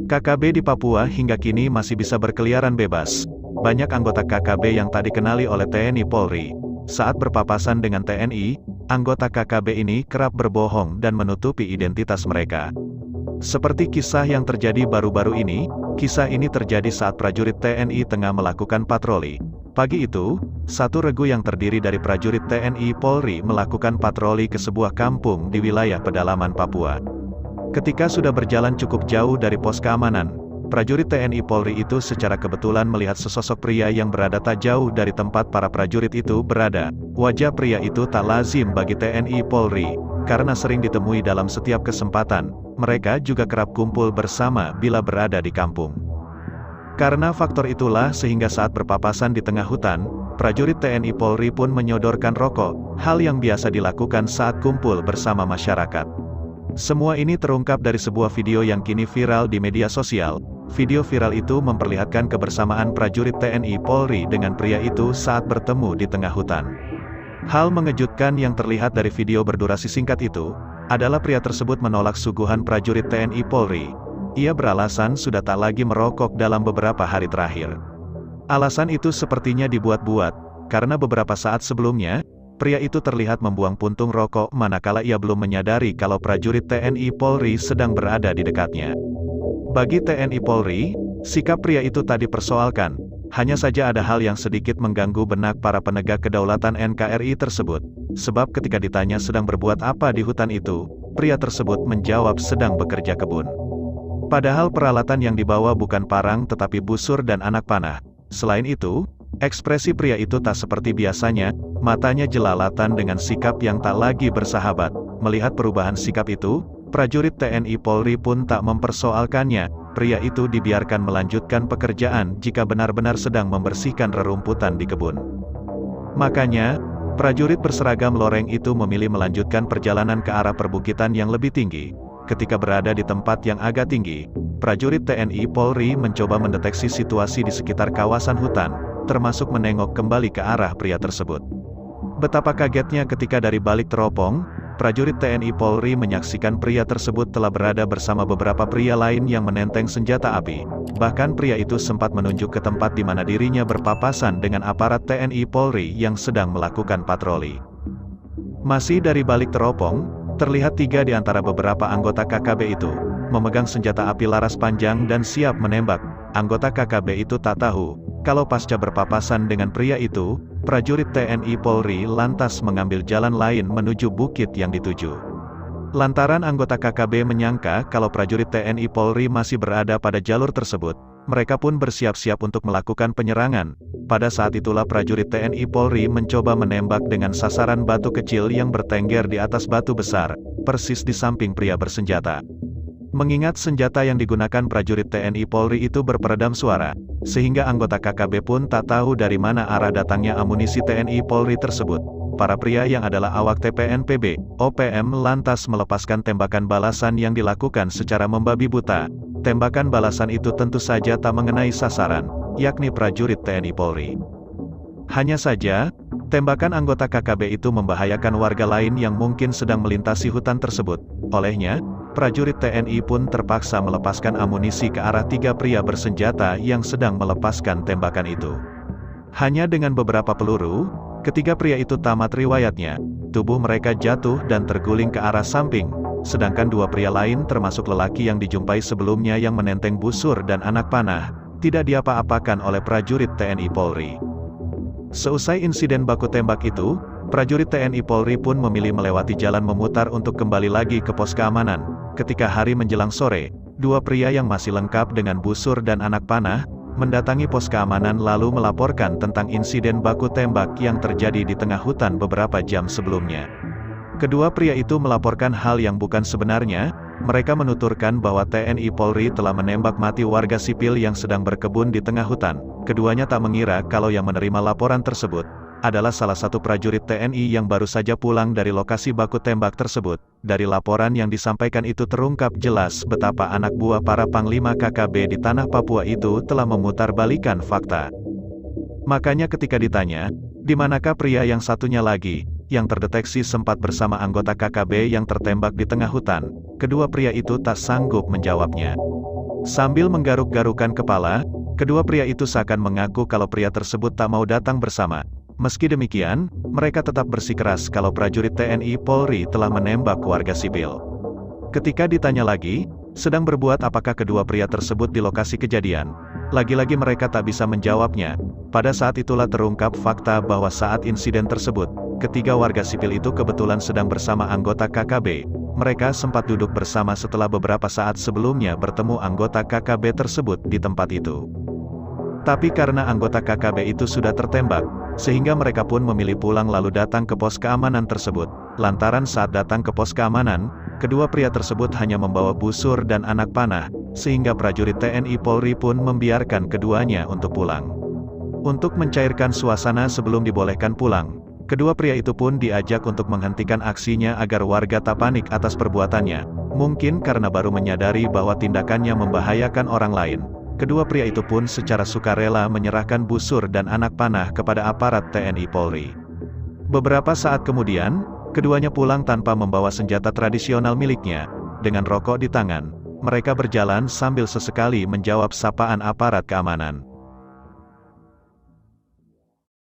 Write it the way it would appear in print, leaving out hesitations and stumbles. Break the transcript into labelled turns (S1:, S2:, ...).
S1: KKB di Papua hingga kini masih bisa berkeliaran bebas. Banyak anggota KKB yang tak dikenali oleh TNI Polri. Saat berpapasan dengan TNI, anggota KKB ini kerap berbohong dan menutupi identitas mereka. Seperti kisah yang terjadi baru-baru ini, kisah ini terjadi saat prajurit TNI tengah melakukan patroli. Pagi itu, satu regu yang terdiri dari prajurit TNI Polri melakukan patroli ke sebuah kampung di wilayah pedalaman Papua. Ketika sudah berjalan cukup jauh dari pos keamanan, prajurit TNI Polri itu secara kebetulan melihat sesosok pria yang berada tak jauh dari tempat para prajurit itu berada. Wajah pria itu tak lazim bagi TNI Polri, karena sering ditemui dalam setiap kesempatan. Mereka juga kerap kumpul bersama bila berada di kampung. Karena faktor itulah sehingga saat berpapasan di tengah hutan, prajurit TNI Polri pun menyodorkan rokok, hal yang biasa dilakukan saat kumpul bersama masyarakat. Semua ini terungkap dari sebuah video yang kini viral di media sosial. Video viral itu memperlihatkan kebersamaan prajurit TNI Polri dengan pria itu saat bertemu di tengah hutan. Hal mengejutkan yang terlihat dari video berdurasi singkat itu, adalah pria tersebut menolak suguhan prajurit TNI Polri. Ia beralasan sudah tak lagi merokok dalam beberapa hari terakhir. Alasan itu sepertinya dibuat-buat, karena beberapa saat sebelumnya, pria itu terlihat membuang puntung rokok manakala ia belum menyadari kalau prajurit TNI Polri sedang berada di dekatnya. Bagi TNI Polri, sikap pria itu tak dipersoalkan, hanya saja ada hal yang sedikit mengganggu benak para penegak kedaulatan NKRI tersebut, sebab ketika ditanya sedang berbuat apa di hutan itu, pria tersebut menjawab sedang bekerja kebun. Padahal peralatan yang dibawa bukan parang tetapi busur dan anak panah. Selain itu, ekspresi pria itu tak seperti biasanya, matanya jelalatan dengan sikap yang tak lagi bersahabat. Melihat perubahan sikap itu, prajurit TNI Polri pun tak mempersoalkannya. Pria itu dibiarkan melanjutkan pekerjaan jika benar-benar sedang membersihkan rerumputan di kebun. Makanya, prajurit berseragam loreng itu memilih melanjutkan perjalanan ke arah perbukitan yang lebih tinggi. Ketika berada di tempat yang agak tinggi, prajurit TNI Polri mencoba mendeteksi situasi di sekitar kawasan hutan, termasuk menengok kembali ke arah pria tersebut. Betapa kagetnya ketika dari balik teropong, prajurit TNI Polri menyaksikan pria tersebut telah berada bersama beberapa pria lain yang menenteng senjata api. Bahkan pria itu sempat menunjuk ke tempat di mana dirinya berpapasan dengan aparat TNI Polri yang sedang melakukan patroli. Masih dari balik teropong, terlihat 3 di antara beberapa anggota KKB itu, memegang senjata api laras panjang dan siap menembak. Anggota KKB itu tak tahu, kalau pasca berpapasan dengan pria itu, prajurit TNI Polri lantas mengambil jalan lain menuju bukit yang dituju. Lantaran anggota KKB menyangka kalau prajurit TNI Polri masih berada pada jalur tersebut, mereka pun bersiap-siap untuk melakukan penyerangan. Pada saat itulah prajurit TNI Polri mencoba menembak dengan sasaran batu kecil yang bertengger di atas batu besar, persis di samping pria bersenjata. Mengingat senjata yang digunakan prajurit TNI Polri itu berperedam suara, sehingga anggota KKB pun tak tahu dari mana arah datangnya amunisi TNI Polri tersebut. Para pria yang adalah awak TPNPB, OPM lantas melepaskan tembakan balasan yang dilakukan secara membabi buta. Tembakan balasan itu tentu saja tak mengenai sasaran, yakni prajurit TNI Polri. Hanya saja, tembakan anggota KKB itu membahayakan warga lain yang mungkin sedang melintasi hutan tersebut. Olehnya, prajurit TNI pun terpaksa melepaskan amunisi ke arah 3 pria bersenjata yang sedang melepaskan tembakan itu. Hanya dengan beberapa peluru, ketiga pria itu tamat riwayatnya. Tubuh mereka jatuh dan terguling ke arah samping, sedangkan 2 pria lain termasuk lelaki yang dijumpai sebelumnya yang menenteng busur dan anak panah, tidak diapa-apakan oleh prajurit TNI Polri. Seusai insiden baku tembak itu, prajurit TNI Polri pun memilih melewati jalan memutar untuk kembali lagi ke pos keamanan. Ketika hari menjelang sore, 2 pria yang masih lengkap dengan busur dan anak panah, mendatangi pos keamanan lalu melaporkan tentang insiden baku tembak yang terjadi di tengah hutan beberapa jam sebelumnya. Kedua pria itu melaporkan hal yang bukan sebenarnya. Mereka menuturkan bahwa TNI Polri telah menembak mati warga sipil yang sedang berkebun di tengah hutan. Keduanya tak mengira kalau yang menerima laporan tersebut adalah salah satu prajurit TNI yang baru saja pulang dari lokasi baku tembak tersebut. Dari laporan yang disampaikan itu terungkap jelas betapa anak buah para panglima KKB di tanah Papua itu telah memutarbalikkan fakta. Makanya ketika ditanya, di manakah pria yang satunya lagi, yang terdeteksi sempat bersama anggota KKB yang tertembak di tengah hutan, kedua pria itu tak sanggup menjawabnya. Sambil menggaruk-garukan kepala, kedua pria itu seakan mengaku kalau pria tersebut tak mau datang bersama. Meski demikian, mereka tetap bersikeras kalau prajurit TNI Polri telah menembak warga sipil. Ketika ditanya lagi, sedang berbuat apakah kedua pria tersebut di lokasi kejadian? Lagi-lagi mereka tak bisa menjawabnya. Pada saat itulah terungkap fakta bahwa saat insiden tersebut, ketiga warga sipil itu kebetulan sedang bersama anggota KKB. Mereka sempat duduk bersama setelah beberapa saat sebelumnya bertemu anggota KKB tersebut di tempat itu. Tapi karena anggota KKB itu sudah tertembak, sehingga mereka pun memilih pulang lalu datang ke pos keamanan tersebut. Lantaran saat datang ke pos keamanan, kedua pria tersebut hanya membawa busur dan anak panah, sehingga prajurit TNI Polri pun membiarkan keduanya untuk pulang. Untuk mencairkan suasana sebelum dibolehkan pulang, kedua pria itu pun diajak untuk menghentikan aksinya agar warga tak panik atas perbuatannya. Mungkin karena baru menyadari bahwa tindakannya membahayakan orang lain, kedua pria itu pun secara sukarela menyerahkan busur dan anak panah kepada aparat TNI Polri. Beberapa saat kemudian, keduanya pulang tanpa membawa senjata tradisional miliknya. Dengan rokok di tangan, mereka berjalan sambil sesekali menjawab sapaan aparat keamanan.